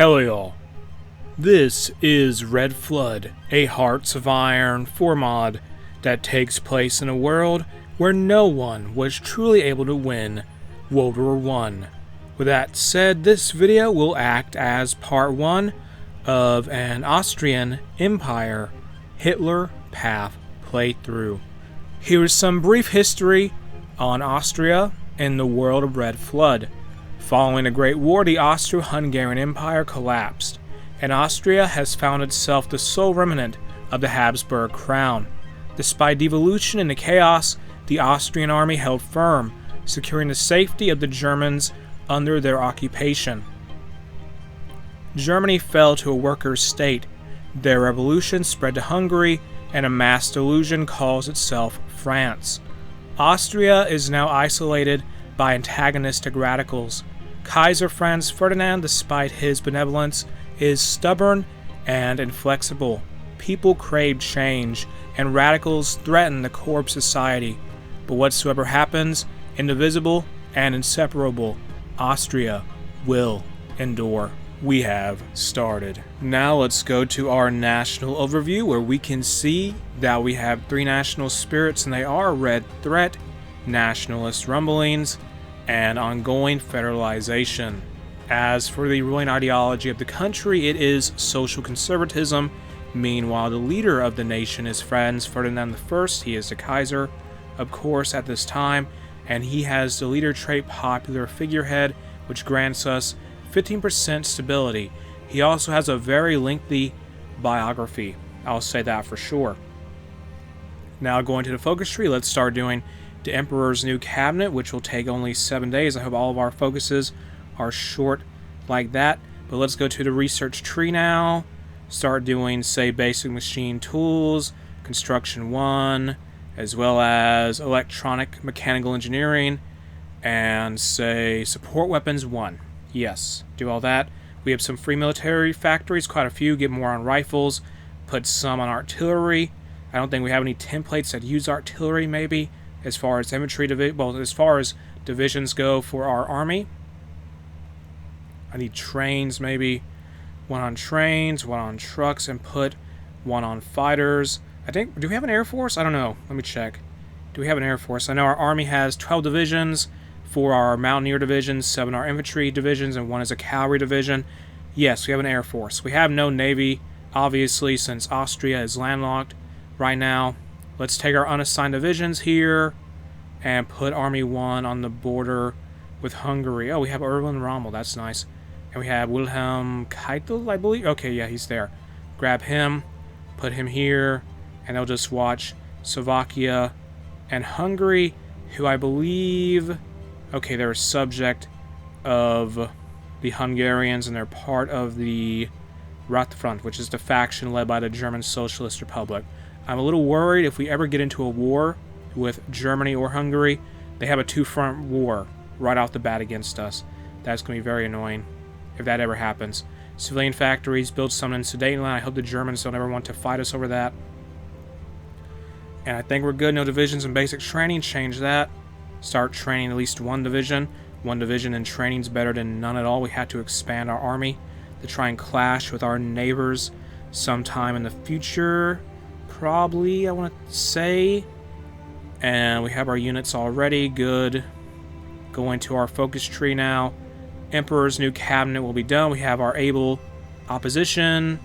Hello y'all. This is Red Flood, a Hearts of Iron 4 mod that takes place in a world where no one was truly able to win World War I. With that said, this video will act as part 1 of an Austrian Empire Hitler Path playthrough. Here is some brief history on Austria in the world of Red Flood. Following the Great War, the Austro-Hungarian Empire collapsed, and Austria has found itself the sole remnant of the Habsburg crown. Despite devolution and the chaos, the Austrian army held firm, securing the safety of the Germans under their occupation. Germany fell to a workers' state. Their revolution spread to Hungary, and a mass delusion calls itself France. Austria is now isolated by antagonistic radicals. Kaiser Franz Ferdinand, despite his benevolence, is stubborn and inflexible. People crave change, and radicals threaten the core of society. But whatsoever happens, indivisible and inseparable, Austria will endure. We have started. Now let's go to our national overview, where we can see that we have 3 national spirits, and they are Red Threat, Nationalist Rumblings, and Ongoing Federalization. As for the ruling ideology of the country, it is social conservatism. Meanwhile, the leader of the nation is Franz Ferdinand I. He is the Kaiser, of course, at this time, and he has the leader trait popular figurehead, which grants us 15% stability. He also has a very lengthy biography. I'll say that for sure. Now going to the focus tree, let's start doing the Emperor's new cabinet, which will take only 7 days. I hope all of our focuses are short like that. But let's go to the research tree now. Start doing, say, basic machine tools, construction 1, as well as electronic mechanical engineering, and say support weapons 1. Yes, do all that. We have some free military factories, quite a few. Get more on rifles, put some on artillery. I don't think we have any templates that use artillery, maybe, as far as infantry as far as divisions go for our army. I need trains, maybe 1 on trains, 1 on trucks, and put 1 on fighters. I think, do we have an air force? I don't know. Let me check. Do we have an air force? I know our army has 12 divisions. 4 are mountaineer divisions, 7 are infantry divisions, and 1 is a cavalry division. Yes, we have an air force. We have no navy, obviously, since Austria is landlocked right now. Let's take our unassigned divisions here and put Army 1 on the border with Hungary. Oh, we have Erwin Rommel. That's nice. And we have Wilhelm Keitel, I believe. Okay, yeah, he's there. Grab him, put him here, and they'll just watch Slovakia and Hungary, who I believe... Okay, they're a subject of the Hungarians, and they're part of the Rotfront, which is the faction led by the German Socialist Republic. I'm a little worried if we ever get into a war with Germany or Hungary. They have a 2-front war right off the bat against us. That's going to be very annoying if that ever happens. Civilian factories, build some in Sudetenland. I hope the Germans don't ever want to fight us over that. And I think we're good. No divisions and basic training. Change that. Start training at least 1 division. 1 division in training is better than none at all. We have to expand our army to try and clash with our neighbors sometime in the future. Probably, I want to say. And we have our units already. Good. Going to our focus tree now. Emperor's new cabinet will be done. We have our able opposition.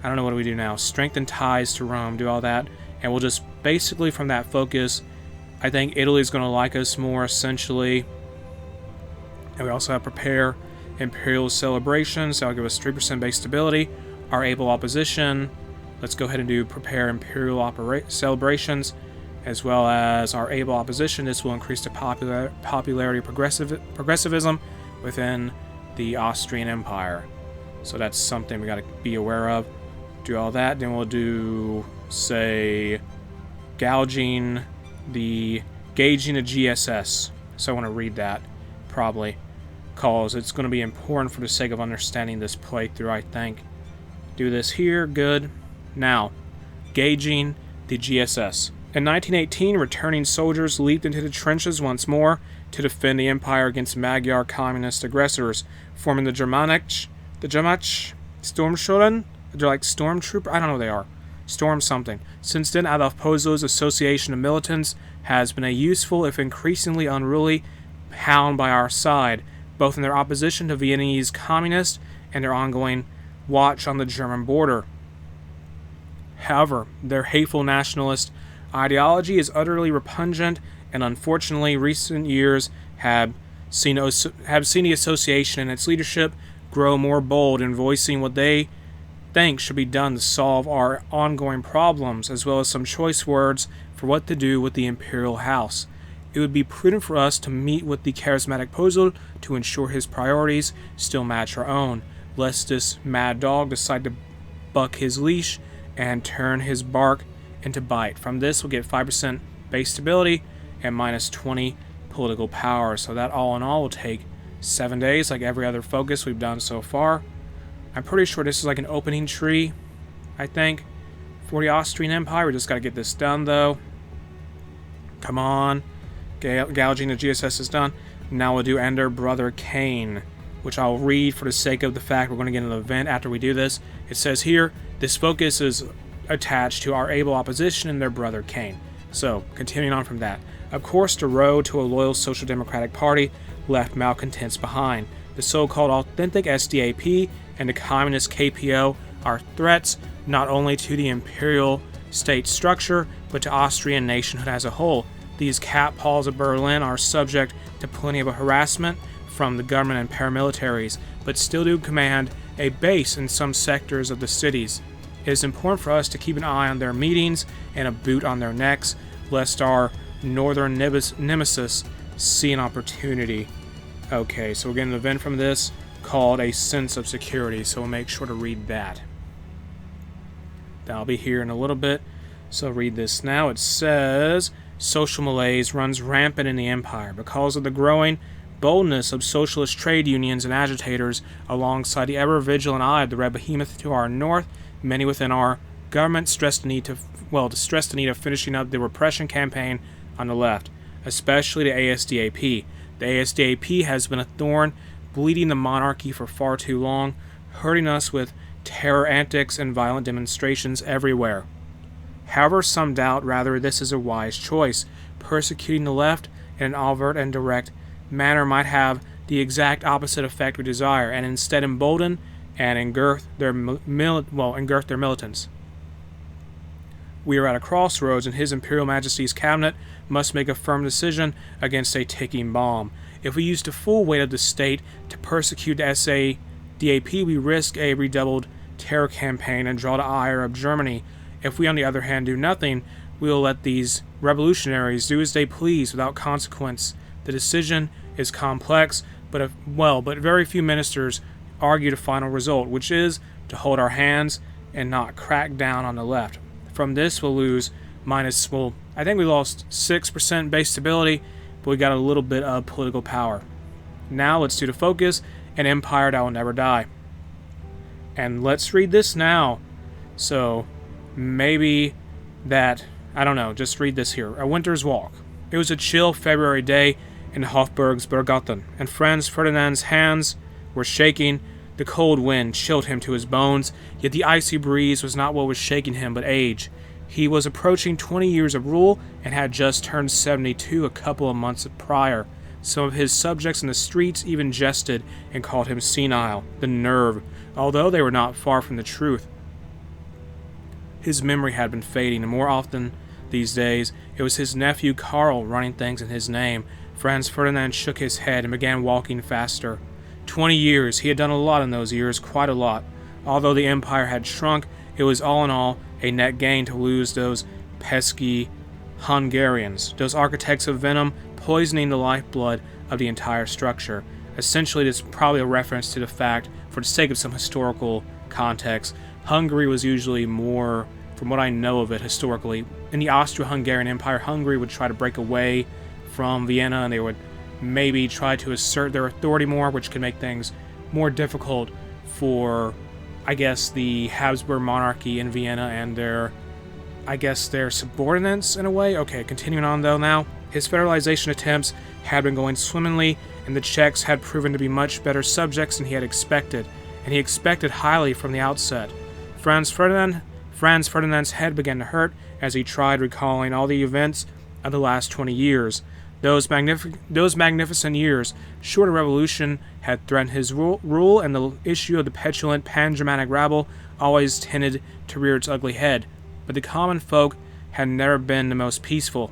I don't know, what do we do now? Strengthen ties to Rome. Do all that. And we'll just basically from that focus... I think Italy's going to like us more, essentially. And we also have prepare imperial celebrations. That'll give us 3% base stability. Our able opposition. Let's go ahead and do prepare imperial celebrations, as well as our able opposition. This will increase the popularity of progressivism within the Austrian Empire. So that's something we got to be aware of. Do all that. Then we'll do, say, gauging the GSS. So I want to read that, probably, because it's going to be important for the sake of understanding this playthrough, I think. Do this here, good. Now, gauging the GSS. In 1918, returning soldiers leaped into the trenches once more to defend the empire against Magyar communist aggressors, forming the Germanic The Jamach Sturmschulen, they're like stormtrooper, I don't know what they are. Storm something. Since then, Adolf Pozo's association of militants has been a useful, if increasingly unruly, hound by our side, both in their opposition to Viennese communists and their ongoing watch on the German border. However, their hateful nationalist ideology is utterly repugnant, and unfortunately, recent years have seen the association and its leadership grow more bold in voicing what they think should be done to solve our ongoing problems, as well as some choice words for what to do with the imperial house. It would be prudent for us to meet with the charismatic Pozel to ensure his priorities still match our own, lest this mad dog decide to buck his leash and turn his bark into bite. From this, we'll get 5% base stability and minus 20 political power. So that all in all will take 7 days, like every other focus we've done so far. I'm pretty sure this is like an opening tree, I think, for the Austrian Empire. We just got to get this done, though. Come on. Gouging the GSS is done. Now we'll do Ender Brother Kane, which I'll read for the sake of the fact we're going to get an event after we do this. It says here, this focus is attached to our able opposition and their brother Kane. So, continuing on from that. Of course, the road to a loyal Social Democratic Party left malcontents behind. The so-called authentic SDAP and the communist KPO are threats not only to the imperial state structure, but to Austrian nationhood as a whole. These cat paws of Berlin are subject to plenty of harassment from the government and paramilitaries, but still do command a base in some sectors of the cities. It is important for us to keep an eye on their meetings and a boot on their necks, lest our northern nemesis see an opportunity. Okay, so we're getting an event from this called A Sense of Security, so we'll make sure to read that. That'll be here in a little bit, so read this now. It says, social malaise runs rampant in the empire because of the growing boldness of socialist trade unions and agitators alongside the ever-vigilant eye of the red behemoth to our north. Many within our government stress the need of finishing up the repression campaign on the left, especially the ASDAP. The ASDAP has been a thorn, bleeding the monarchy for far too long, hurting us with terror antics and violent demonstrations everywhere. However, some doubt rather this is a wise choice. Persecuting the left in an overt and direct manner might have the exact opposite effect we desire, and instead embolden and engirth their militants. We are at a crossroads, and His Imperial Majesty's cabinet must make a firm decision against a ticking bomb. If we use the full weight of the state to persecute the SADAP, we risk a redoubled terror campaign and draw the ire of Germany. If we, on the other hand, do nothing, we will let these revolutionaries do as they please without consequence. The decision is complex, but very few ministers argue the final result, which is to hold our hands and not crack down on the left. From this, we'll lose I think we lost 6% base stability, but we got a little bit of political power. Now let's do the focus, an empire that will never die. And let's read this now. So, maybe that, I don't know, just read this here. A winter's walk. It was a chill February day in Hofburgsbergarten, and Franz Ferdinand's hands were shaking. The cold wind chilled him to his bones, yet the icy breeze was not what was shaking him, but age. He was approaching 20 years of rule and had just turned 72 a couple of months prior. Some of his subjects in the streets even jested and called him senile, the nerve, although they were not far from the truth. His memory had been fading, and more often these days it was his nephew Karl running things in his name. Franz Ferdinand shook his head and began walking faster. 20 years, he had done a lot in those years, quite a lot. Although the empire had shrunk, it was all in all a net gain to lose those pesky Hungarians, those architects of venom, poisoning the lifeblood of the entire structure. Essentially, this is probably a reference to the fact, for the sake of some historical context, Hungary was usually more, from what I know of it historically, in the Austro-Hungarian Empire, Hungary would try to break away from Vienna, and they would maybe try to assert their authority more, which could make things more difficult for, I guess, the Habsburg monarchy in Vienna and their subordinates in a way. Okay, continuing on though now. His federalization attempts had been going swimmingly, and the Czechs had proven to be much better subjects than he had expected. and he expected highly from the outset. Franz Ferdinand's head began to hurt as he tried recalling all the events of the last 20 years. Those magnificent years, short of revolution, had threatened his rule, and the issue of the petulant pan-Germanic rabble always tended to rear its ugly head. But the common folk had never been the most peaceful.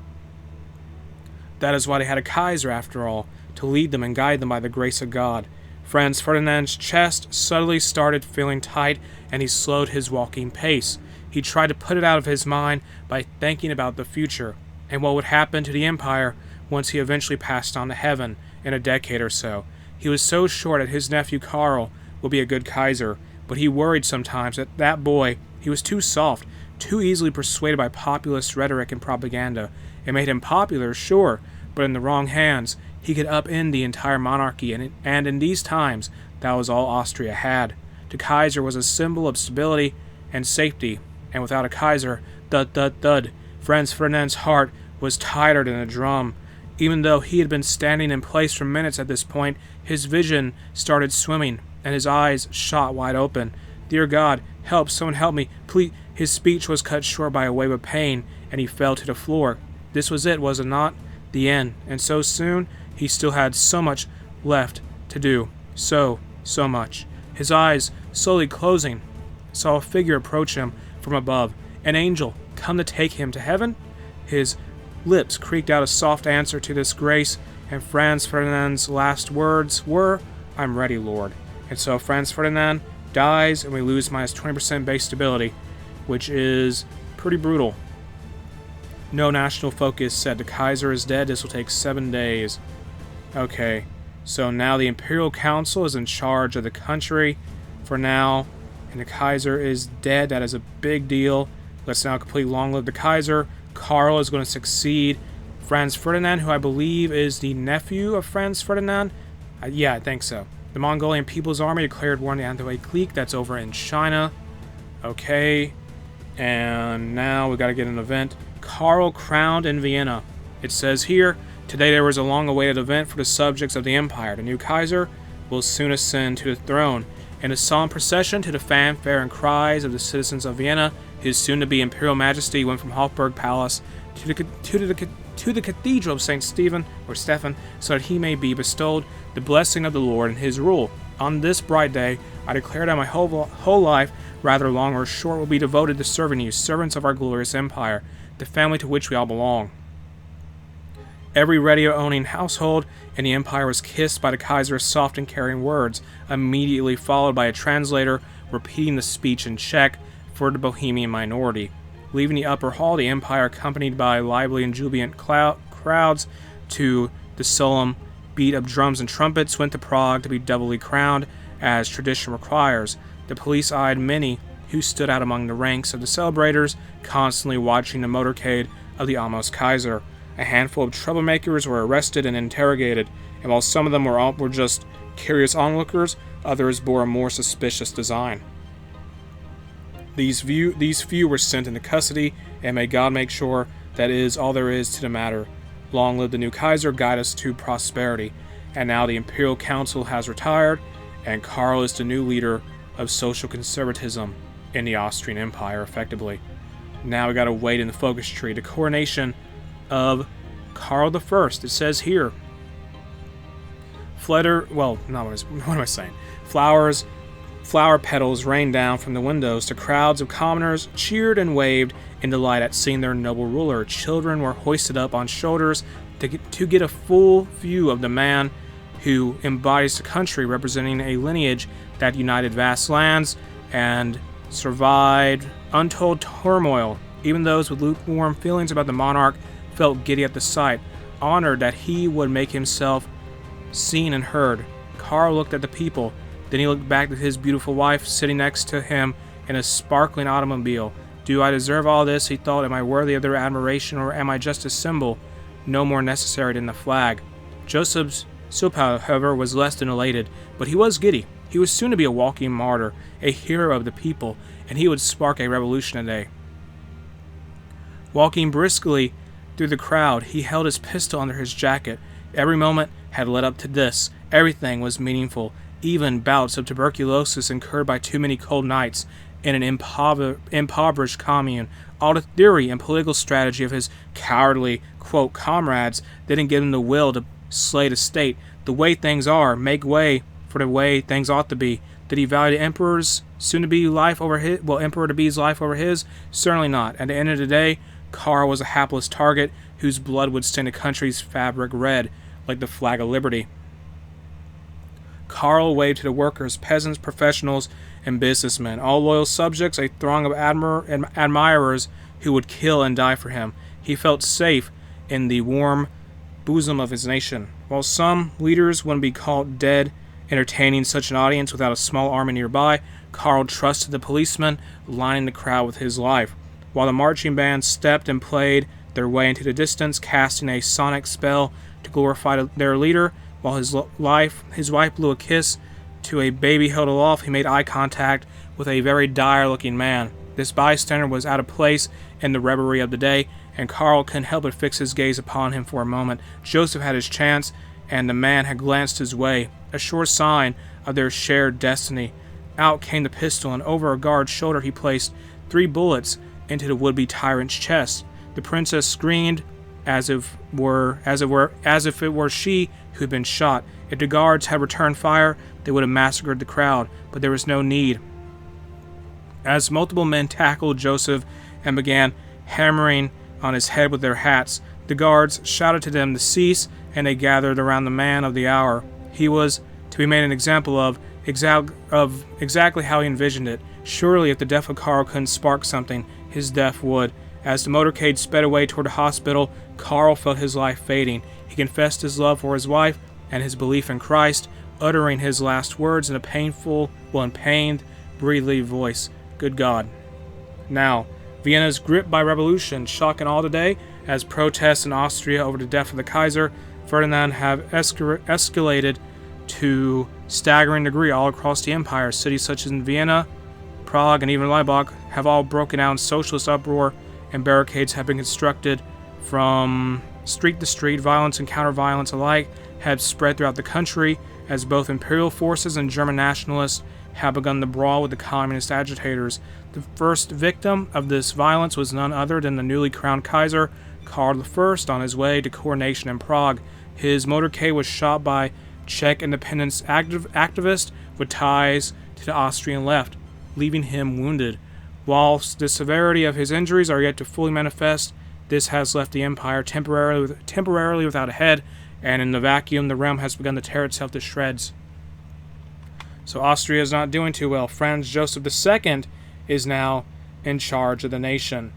That is why they had a Kaiser, after all, to lead them and guide them by the grace of God. Franz Ferdinand's chest suddenly started feeling tight, and he slowed his walking pace. He tried to put it out of his mind by thinking about the future, and what would happen to the empire once he eventually passed on to heaven in a decade or so. He was so sure that his nephew Karl would be a good Kaiser, but he worried sometimes that that boy, he was too soft, too easily persuaded by populist rhetoric and propaganda. It made him popular, sure, but in the wrong hands, he could upend the entire monarchy, and in these times, that was all Austria had. The Kaiser was a symbol of stability and safety, and without a Kaiser, thud, thud, thud, Franz Ferdinand's heart was tighter than a drum. Even though he had been standing in place for minutes at this point, his vision started swimming, and his eyes shot wide open. Dear God, help, someone help me, please. His speech was cut short by a wave of pain, and he fell to the floor. This was it, was it not? The end. And so soon, he still had so much left to do. So much. His eyes, slowly closing, saw a figure approach him from above. An angel, come to take him to heaven? His lips creaked out a soft answer to this grace, and Franz Ferdinand's last words were, I'm ready, Lord. And so Franz Ferdinand dies, and we lose minus 20% base stability, which is pretty brutal. No national focus said the Kaiser is dead. This will take 7 days. Okay, so now the Imperial Council is in charge of the country for now, and the Kaiser is dead. That is a big deal. Let's now complete Long Live the Kaiser. Karl is going to succeed Franz Ferdinand, who I believe is the nephew of Franz Ferdinand. Yeah, I think so. The Mongolian People's Army declared war on the Anhui clique. That's over in China. Okay. And now we got to get an event. Karl crowned in Vienna. It says here, today there was a long-awaited event for the subjects of the empire. The new Kaiser will soon ascend to the throne. In a solemn procession to the fanfare and cries of the citizens of Vienna, his soon-to-be Imperial Majesty went from Hofburg Palace to the Cathedral of St. Stephen, so that he may be bestowed the blessing of the Lord in his rule. On this bright day, I declare that my whole life, rather long or short, will be devoted to serving you, servants of our glorious empire, the family to which we all belong. Every radio-owning household in the empire was kissed by the Kaiser's soft and caring words, immediately followed by a translator repeating the speech in Czech for the Bohemian minority. Leaving the upper hall, the empire, accompanied by lively and jubilant crowds to the solemn beat of drums and trumpets, went to Prague to be doubly crowned, as tradition requires. The police eyed many who stood out among the ranks of the celebrators, constantly watching the motorcade of the almost Kaiser. A handful of troublemakers were arrested and interrogated, and while some of them were just curious onlookers, others bore a more suspicious design. These few were sent into custody, and may God make sure that is all there is to the matter. Long live the new Kaiser, guide us to prosperity. And now the Imperial Council has retired, and Karl is the new leader of social conservatism in the Austrian Empire, effectively. Now we gotta wait in the focus tree. The coronation of Karl I. It says here, Flower petals rained down from the windows. The crowds of commoners cheered and waved in delight at seeing their noble ruler. Children were hoisted up on shoulders to get a full view of the man who embodies the country, representing a lineage that united vast lands and survived untold turmoil. Even those with lukewarm feelings about the monarch felt giddy at the sight, honored that he would make himself seen and heard. Karl looked at the people. Then he looked back at his beautiful wife sitting next to him in a sparkling automobile. Do I deserve all this? He thought. Am I worthy of their admiration, or am I just a symbol, no more necessary than the flag? Joseph's Sopa, however, was less than elated, but he was giddy. He was soon to be a walking martyr, a hero of the people, and he would spark a revolution today. Walking briskly through the crowd, he held his pistol under his jacket. Every moment had led up to this. Everything was meaningful. even bouts of tuberculosis incurred by too many cold nights in an impoverished commune. All the theory and political strategy of his cowardly, quote, comrades didn't give him the will to slay the state. The way things are, make way for the way things ought to be. Did he value the emperor's soon-to-be life over his? Well, emperor-to-be's life over his? Certainly not. At the end of the day, Karl was a hapless target whose blood would stain the country's fabric red, like the flag of liberty. Karl waved to the workers, peasants, professionals, and businessmen, all loyal subjects, a throng of admirers who would kill and die for him. He felt safe in the warm bosom of his nation. While some leaders wouldn't be called dead entertaining such an audience without a small army nearby, Karl trusted the policemen lining the crowd with his life, while the marching band stepped and played their way into the distance, casting a sonic spell to glorify their leader. While his wife blew a kiss to a baby held aloft, he made eye contact with a very dire-looking man. This bystander was out of place in the revelry of the day, and Karl couldn't help but fix his gaze upon him for a moment. Joseph had his chance, and the man had glanced his way, a sure sign of their shared destiny. Out came the pistol, and over a guard's shoulder he placed 3 bullets into the would-be tyrant's chest. The princess screamed as if it were she who had been shot. If the guards had returned fire, they would have massacred the crowd, but there was no need. As multiple men tackled Joseph and began hammering on his head with their hats, the guards shouted to them to cease, and they gathered around the man of the hour. He was to be made an example of exactly how he envisioned it. Surely, if the death of Karl couldn't spark something, his death would. As the motorcade sped away toward the hospital, Karl felt his life fading. He confessed his love for his wife and his belief in Christ, uttering his last words in a pained, breathy voice. Good God. Now, Vienna is gripped by revolution, shocking all today, as protests in Austria over the death of the Kaiser Ferdinand have escalated to staggering degree all across the empire. Cities such as Vienna, Prague, and even Leibach have all broken out in socialist uproar, and barricades have been constructed from street to street. Violence and counter-violence alike have spread throughout the country, as both imperial forces and German nationalists have begun the brawl with the communist agitators. The first victim of this violence was none other than the newly crowned Kaiser, Karl I, on his way to coronation in Prague. His motorcade was shot by Czech independence activist with ties to the Austrian left, leaving him wounded. Whilst the severity of his injuries are yet to fully manifest, this has left the empire temporarily without a head, and in the vacuum, the realm has begun to tear itself to shreds. So Austria is not doing too well. Franz Joseph II is now in charge of the nation.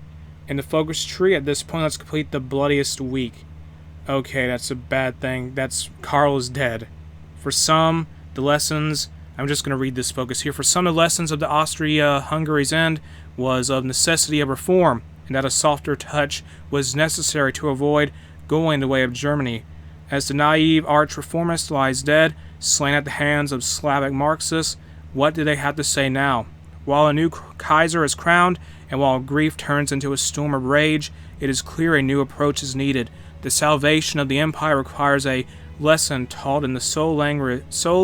In the focus tree, at this point, let's complete the bloodiest week. Okay, that's a bad thing. Karl is dead. For some, the lessons... I'm just going to read this focus here. For some, the lessons of the Austria-Hungary's end was of necessity of reform, and that a softer touch was necessary to avoid going the way of Germany. As the naive arch-reformist lies dead, slain at the hands of Slavic Marxists, what do they have to say now? While a new Kaiser is crowned, and while grief turns into a storm of rage, it is clear a new approach is needed. The salvation of the empire requires a lesson taught in the sole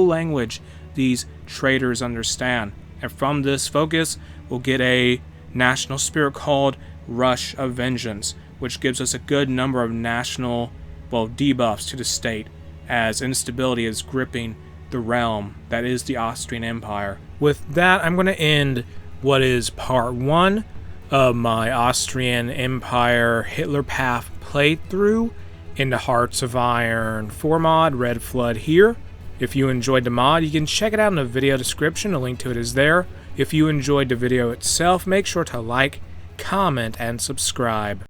language these traitors understand. And from this focus, we'll get a national spirit called Rush of Vengeance, which gives us a good number of national, debuffs to the state, as instability is gripping the realm that is the Austrian Empire. With that, I'm going to end what is part 1 of my Austrian Empire Hitler Path playthrough in the Hearts of Iron 4 mod, Red Flood here. If you enjoyed the mod, you can check it out in the video description. A link to it is there. If you enjoyed the video itself, make sure to like, comment, and subscribe.